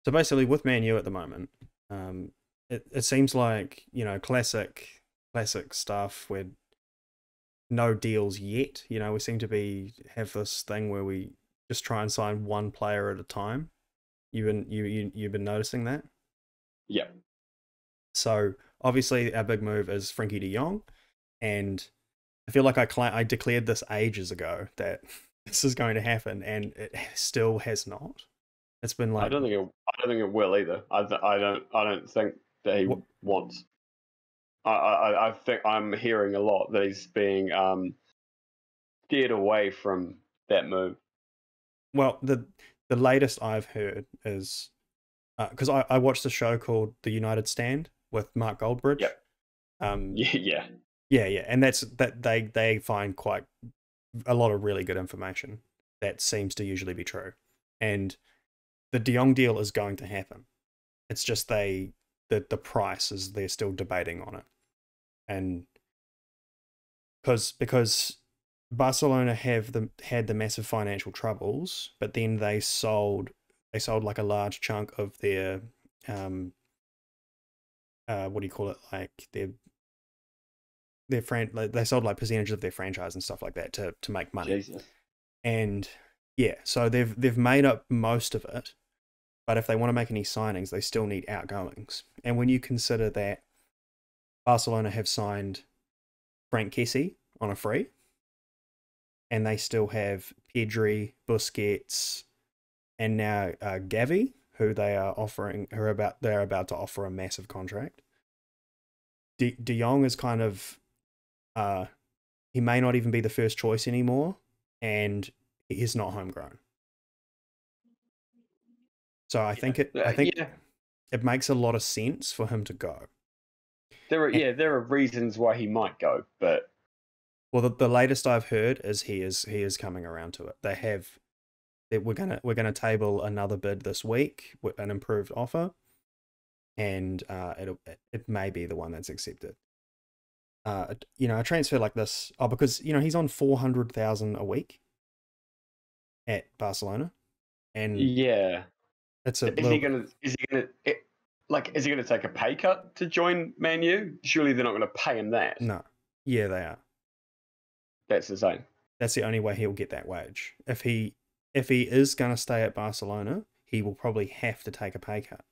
So basically, with Man U at the moment, it seems like classic stuff where no deals yet. We seem to have this thing where we just try and sign one player at a time. You've been noticing that. Yeah. So obviously, our big move is Frenkie De Jong, and I feel like I declared this ages ago that this is going to happen, and it still has not. It's been I like, don't think it will either. I don't think that he what? wants. I think I'm hearing a lot that he's being steered away from that move. Well, the latest I've heard is because I watched a show called The United Stand with Mark Goldbridge. Yep. Um, Yeah. yeah, and that they find quite a lot of really good information that seems to usually be true, and the De Jong deal is going to happen. It's just the price is they're still debating on it, and because Barcelona had the massive financial troubles, but then they sold like a large chunk of their what do you call it, like like they sold like percentages of their franchise and stuff like that to make money. Jesus. And yeah, so they've made up most of it, but if they want to make any signings, they still need outgoings. And when you consider that Barcelona have signed Frank Kessie on a free, and they still have Pedri, Busquets, and now Gavi, who they're about to offer a massive contract. De Jong is kind of he may not even be the first choice anymore, and he's not homegrown. So I think Yeah. it makes a lot of sense for him to go. There are reasons why he might go, but Well, the latest I've heard is he is coming around to it. We're gonna table another bid this week with an improved offer, and it may be the one that's accepted. A transfer like this, because he's on 400,000 a week at Barcelona, and yeah. it's a little bit. Is he gonna take a pay cut to join Man U? Surely they're not gonna pay him that. No, yeah, they are. That's insane. That's the only way he'll get that wage. If he is gonna stay at Barcelona, he will probably have to take a pay cut.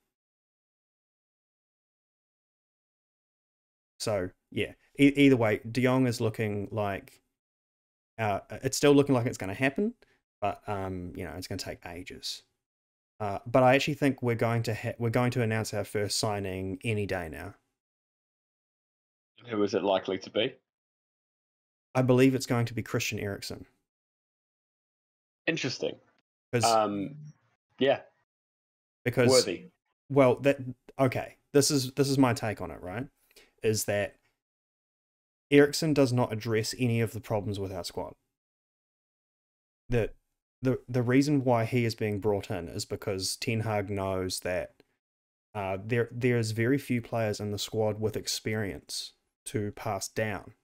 So yeah, either way, De Jong is looking like it's still looking like it's going to happen, but it's going to take ages. But I actually think we're going to announce our first signing any day now. Who is it likely to be? I believe it's going to be Christian Eriksen. Interesting. Because Yeah, because worthy. well that okay, this is my take on it, right? Is that Eriksen does not address any of the problems with our squad. That the reason why he is being brought in is because Ten Hag knows that there's very few players in the squad with experience to pass down.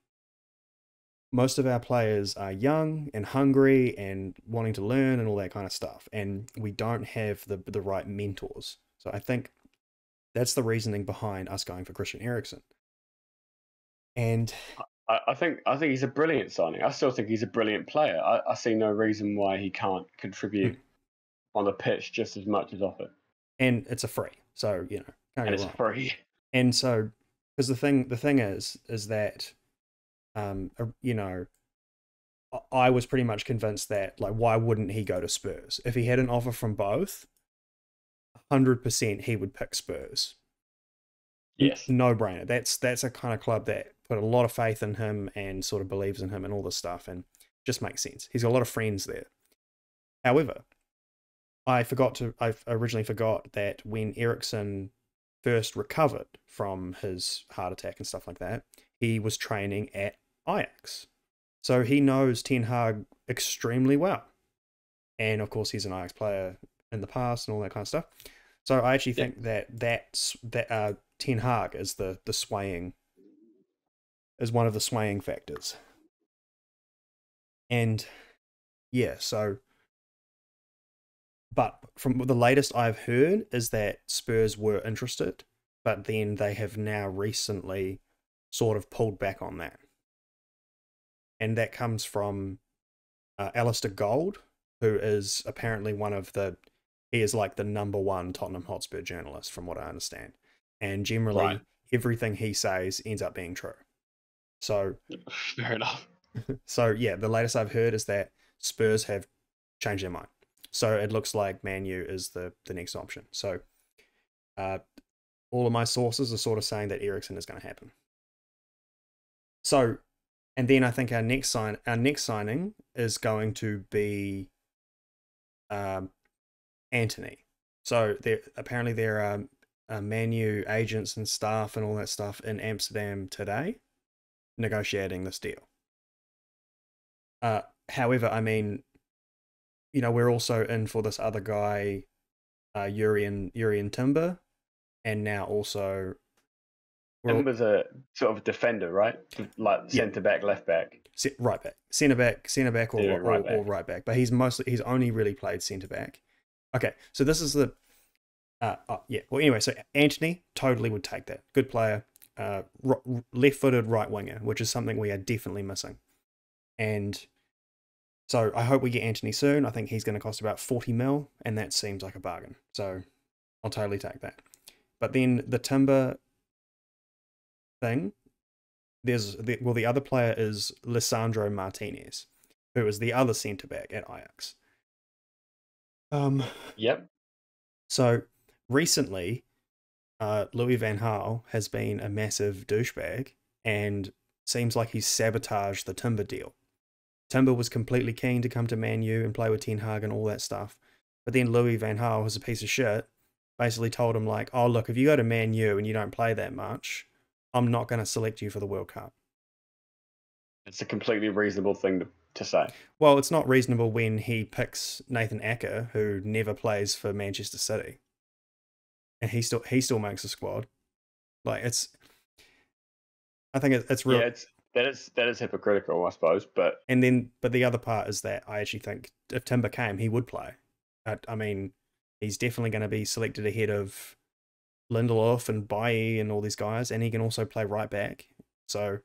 Most of our players are young and hungry and wanting to learn and all that kind of stuff, and we don't have the right mentors. So I think that's the reasoning behind us going for Christian Eriksen. And I think he's a brilliant signing. I still think he's a brilliant player. I see no reason why he can't contribute on the pitch just as much as off it. and it's a free, so can't And go it's wrong. free. And so, because the thing is that I was pretty much convinced that, like, why wouldn't he go to Spurs if he had an offer from both? 100% he would pick Spurs. Yes. No brainer. That's a kind of club that put a lot of faith in him and sort of believes in him and all this stuff, and just makes sense. He's got a lot of friends there. However, I originally forgot that when Eriksen first recovered from his heart attack and stuff like that, he was training at Ajax. So he knows Ten Hag extremely well. And of course, he's an Ajax player in the past and all that kind of stuff. So I actually think that Ten Hag is is one of the swaying factors. And yeah, so but from the latest I've heard is that Spurs were interested, but then they have now recently sort of pulled back on that. And that comes from Alistair Gold, who is apparently he is like the number one Tottenham Hotspur journalist, from what I understand. And generally, Right. everything he says ends up being true. So, Fair enough. so yeah, the latest I've heard is that Spurs have changed their mind. So it looks like Man U is the next option. So, all of my sources are sort of saying that Eriksen is going to happen. So, and then I think our next signing is going to be Antony. So apparently there are Man U agents and staff and all that stuff in Amsterdam today negotiating this deal. However, I mean, you know, we're also in for this other guy, Jurien Timber, and now also Timber's a sort of a defender, right? Like Yeah. centre back, left back. Right back, centre back, or Right back. or right back. But he's only really played centre back. Okay, so this is the yeah. Well, anyway, so Antony totally would take that. Good player, left-footed right winger, which is something we are definitely missing. And so I hope we get Antony soon. I think he's going to cost about 40 mil, and that seems like a bargain. So I'll totally take that. But then the Timber thing, the other player is Lisandro Martinez, who is the other centre back at Ajax. Yep. So recently, Louis van Gaal has been a massive douchebag and seems like he's sabotaged the Timber deal. Timber was completely keen to come to Man U and play with Ten Hag and all that stuff, but then Louis van Gaal, who's a piece of shit, basically told him like, "Oh look, if you go to Man U and you don't play that much, I'm not going to select you for the World Cup." It's a completely reasonable thing to say. Well, it's not reasonable when he picks Nathan Acker, who never plays for Manchester City, and he still makes a squad. Like I think it's real. Yeah, that is hypocritical, I suppose. But the other part is that I actually think if Timber came, he would play. I mean, he's definitely going to be selected ahead of Lindelof and Bailly and all these guys, and he can also play right back. So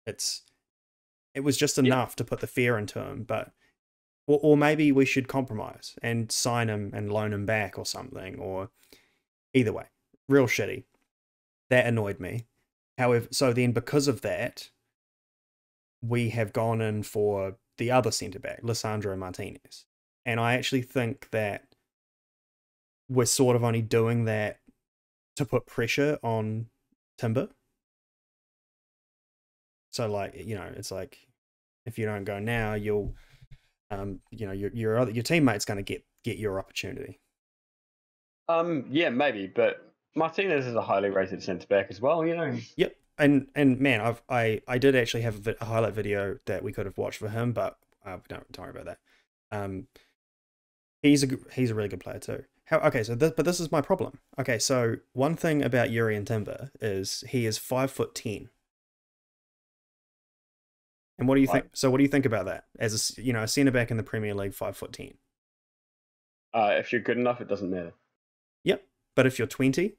it was just enough to put the fear into him, but or maybe we should compromise and sign him and loan him back or something, or either way, real shitty. That annoyed me. However, so then because of that, we have gone in for the other centre back, Lisandro Martinez. And I actually think that we're sort of only doing that to put pressure on Timber. So like, you know, it's like if you don't go now, you'll you know, your teammate's going to get your opportunity. Yeah, maybe, but Martinez is a highly rated centre back as well, you know. Yep. And man, I did actually have a highlight video that we could have watched for him, but don't worry about that. He's a really good player too. Okay, so but this is my problem. Okay, so one thing about Jurien Timber is he is 5'10". And what do you think? So what do you think about that? As a centre back in the Premier League, 5'10". If you're good enough, it doesn't matter. Yep. But if you're 20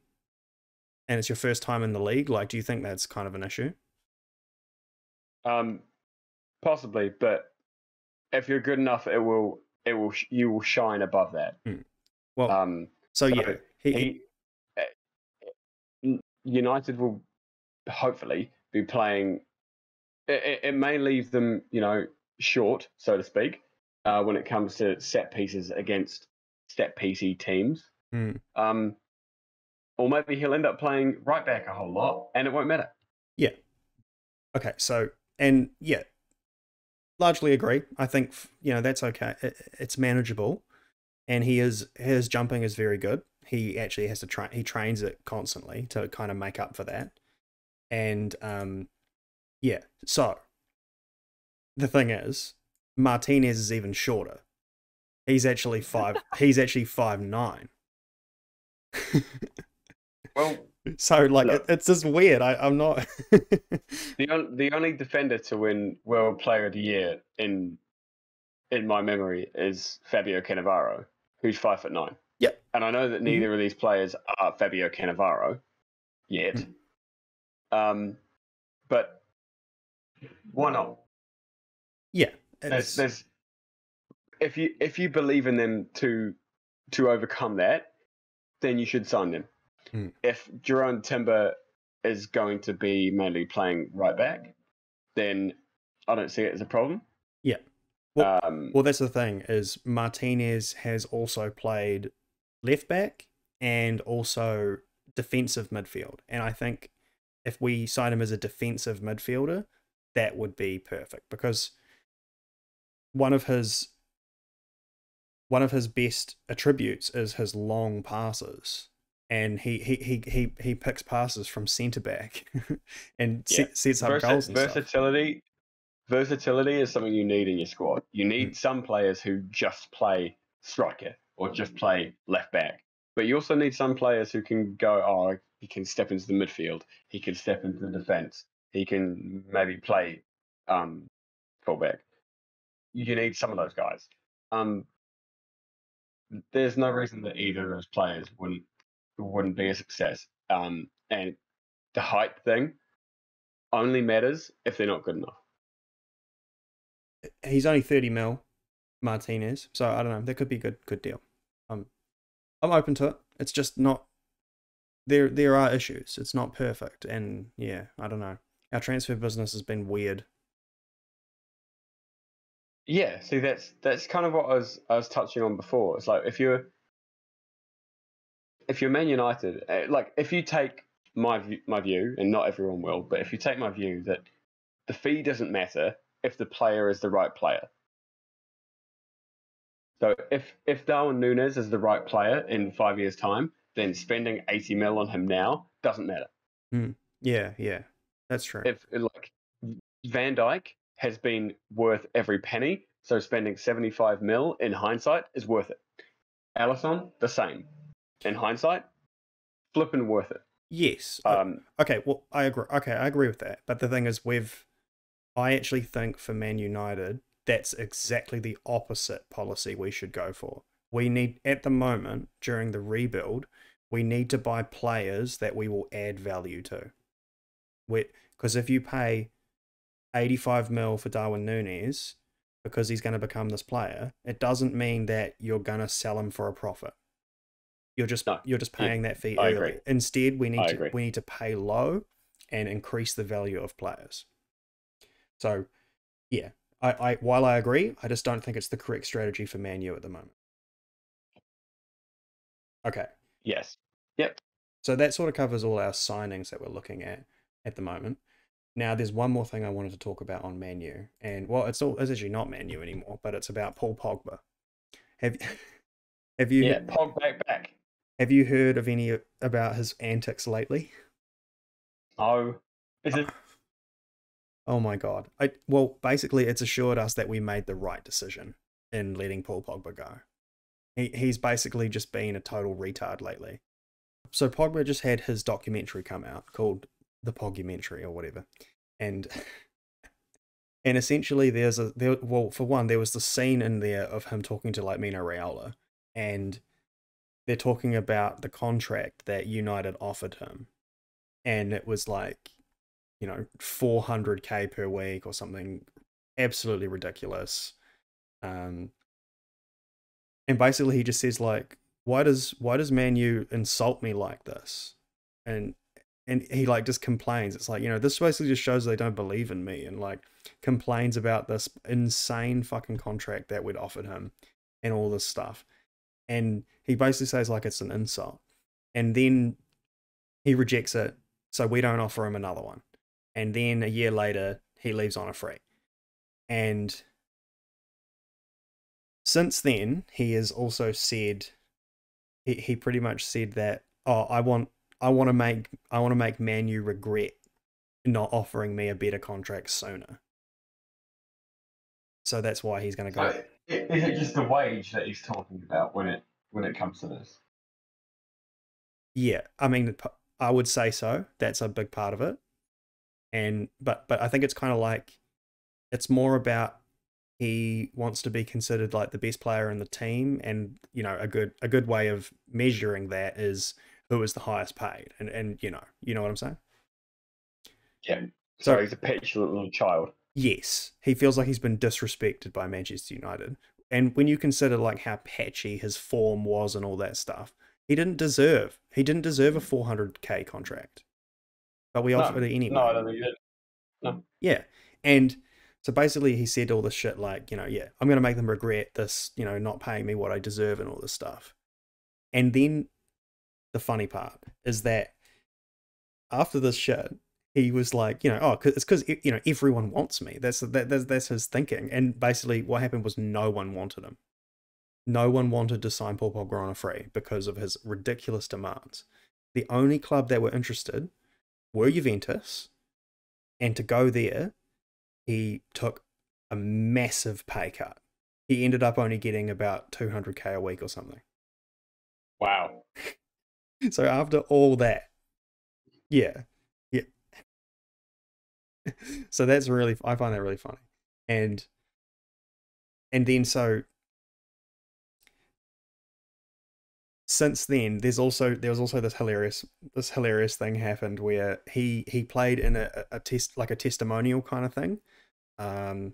and it's your first time in the league, like, do you think that's kind of an issue? Possibly, but if you're good enough, you will shine above that. Well, so yeah, United will hopefully be playing. It may leave them, you know, short, so to speak, when it comes to set pieces against set piecey teams. Or maybe he'll end up playing right back a whole lot, and it won't matter. Yeah. Okay. So, and yeah, largely agree. I think that's okay. It's manageable, and his jumping is very good. He actually has to train. He trains it constantly to kind of make up for that, and yeah. So the thing is, Martinez is even shorter. He's actually 5'9". Well, so like look, it's just weird. I'm not the only defender to win World Player of the Year in my memory is Fabio Cannavaro. who's 5'9". Yep. And I know that neither of these players are Fabio Cannavaro yet. But why not? Yeah. There's if you believe in them to overcome that, then you should sign them. If Jurien Timber is going to be mainly playing right back, then I don't see it as a problem. Yeah. Well, that's the thing, is Martinez has also played left back and also defensive midfield. And I think if we sign him as a defensive midfielder, that would be perfect, because one of his best attributes is his long passes, and he picks passes from centre back and sets up goals and versatility. Versatility is something you need in your squad. You need some players who just play striker or just play left back, but you also need some players who can go, oh, he can step into the midfield, he can step into the defence, he can maybe play fullback. You need some of those guys. There's no reason that either of those players wouldn't be a success. And the height thing only matters if they're not good enough. He's only 30 mil, Martinez, so I don't know. That could be a good deal. I'm open to it. It's just not. There are issues. It's not perfect, and yeah, I don't know. Our transfer business has been weird. Yeah, see, that's kind of what I was touching on before. It's like if you're Man United, like if you take my view, and not everyone will, but if you take my view that the fee doesn't matter if the player is the right player. So if Darwin Núñez is the right player in 5 years' time, then spending 80 mil on him now doesn't matter. Yeah, that's true. If like Van Dijk has been worth every penny, so spending 75 mil in hindsight is worth it. Alisson, the same. In hindsight, flipping worth it. Yes. Okay, well, I agree. Okay, I agree with that. But the thing is, I actually think for Man United, that's exactly the opposite policy we should go for. We need, at the moment, during the rebuild, we need to buy players that we will add value to. Because if you pay 85 mil for Darwin Núñez because he's going to become this player, it doesn't mean that you're going to sell him for a profit. You're just paying that fee early. Agree. Instead, we need to pay low and increase the value of players. So, yeah, while I agree, I just don't think it's the correct strategy for Man U at the moment. Okay. Yes. Yep. So that sort of covers all our signings that we're looking at the moment. Now, there's one more thing I wanted to talk about on Man U, and well, it's actually not Man U anymore, but it's about Paul Pogba. Have you? Yeah, Pogba back. Have you heard of any about his antics lately? Oh, is it? Oh my God. Well, basically, it's assured us that we made the right decision in letting Paul Pogba go. He's basically just been a total retard lately. So Pogba just had his documentary come out called The Pogumentary or whatever. And essentially for one, there was the scene in there of him talking to like Mino Raiola, and they're talking about the contract that United offered him. And it was like, 400k per week or something absolutely ridiculous. And basically he just says like, why does Man U insult me like this? And he like just complains. It's like, this basically just shows they don't believe in me, and like complains about this insane fucking contract that we'd offered him and all this stuff. And he basically says like it's an insult. And then he rejects it, so we don't offer him another one. And then a year later, he leaves on a free. And since then, he has also said, he pretty much said that, I want to make Man U regret not offering me a better contract sooner. So that's why he's going to go. So is it just the wage that he's talking about when it comes to this? Yeah, I mean, I would say so. That's a big part of it. But I think it's kind of like, it's more about he wants to be considered like the best player in the team, and a good way of measuring that is who is the highest paid, and you know what I'm saying. Yeah. So So he's a petulant little child. yes, he feels like he's been disrespected by Manchester United, and when you consider like how patchy his form was and all that stuff, he didn't deserve a 400k contract, but we offered it No, I anyway. don't think he did. No. Yeah. And so basically he said all this shit like, yeah, I'm going to make them regret this, not paying me what I deserve and all this stuff. And then the funny part is that after this shit, he was like, it's because, everyone wants me. That's his thinking. And basically what happened was no one wanted him. No one wanted to sign Paul Pogba on a free because of his ridiculous demands. The only club that were interested were Juventus. And to go there, he took a massive pay cut. He ended up only getting about 200k a week or something. Wow. So after all that, yeah. So I find that really funny. And then so since then, there was also this hilarious thing happened where he played in a test, like a testimonial kind of thing. I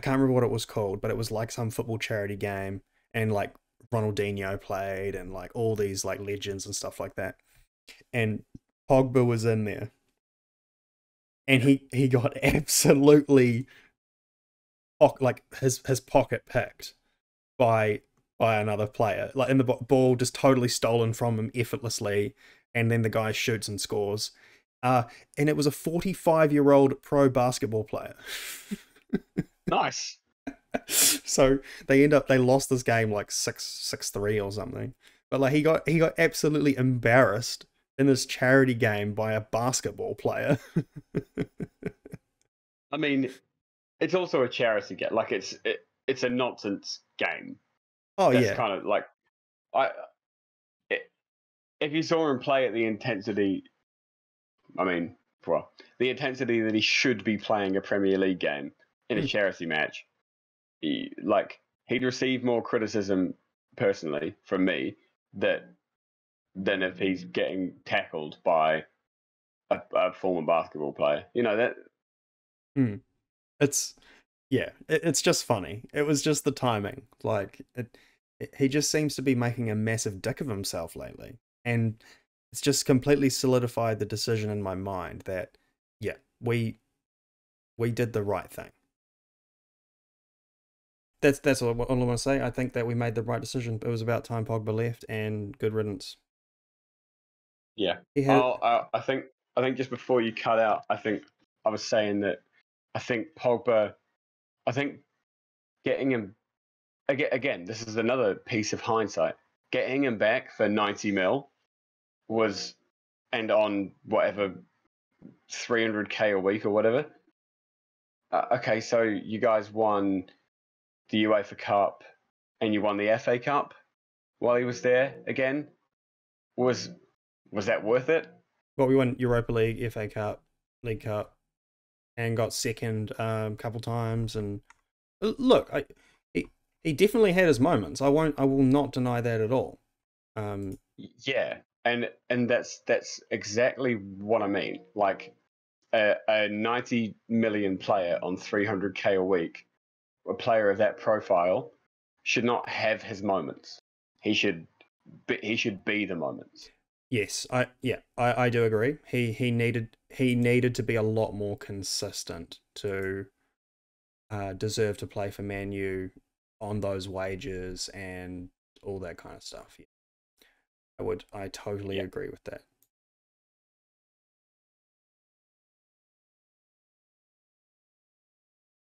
can't remember what it was called, but it was like some football charity game, and like Ronaldinho played, and like all these like legends and stuff like that. And Pogba was in there, and he got absolutely like his pocket picked by another player, like in the ball just totally stolen from him effortlessly, and then the guy shoots and scores. And it was a 45-year-old pro basketball player. Nice. So they lost this game like 6-3 or something. But like he got absolutely embarrassed in this charity game by a basketball player. I mean, it's also a charity game. Like it's a nonsense game. Oh That's yeah. kind of like if you saw him play at the intensity, I mean, well, the intensity that he should be playing a Premier League game in a charity match, he'd receive more criticism personally from me than if he's getting tackled by a former basketball player. You know that. It's it's just funny. It was just the timing. Like he just seems to be making a massive dick of himself lately, and it's just completely solidified the decision in my mind that yeah, we did the right thing. That's all I want to say. I think that we made the right decision. It was about time Pogba left, and good riddance. Yeah. He had, I think just before you cut out, I think I was saying that I think Pogba. I think getting him again. This is another piece of hindsight. Getting him back for 90 mil was, and on whatever 300k a week or whatever. Okay, so you guys won the UEFA Cup and you won the FA Cup while he was there again. Was that worth it? well, we won Europa League, FA Cup, League Cup, and got second a couple times. And look, he definitely had his moments. I will not deny that at all. Yeah, and that's exactly what I mean. Like a 90 million player on 300k a week, a player of that profile should not have his moments. He should be the moments. Yes, I do agree. He needed to be a lot more consistent to deserve to play for Man U on those wages and all that kind of stuff. Yeah. I totally agree with that.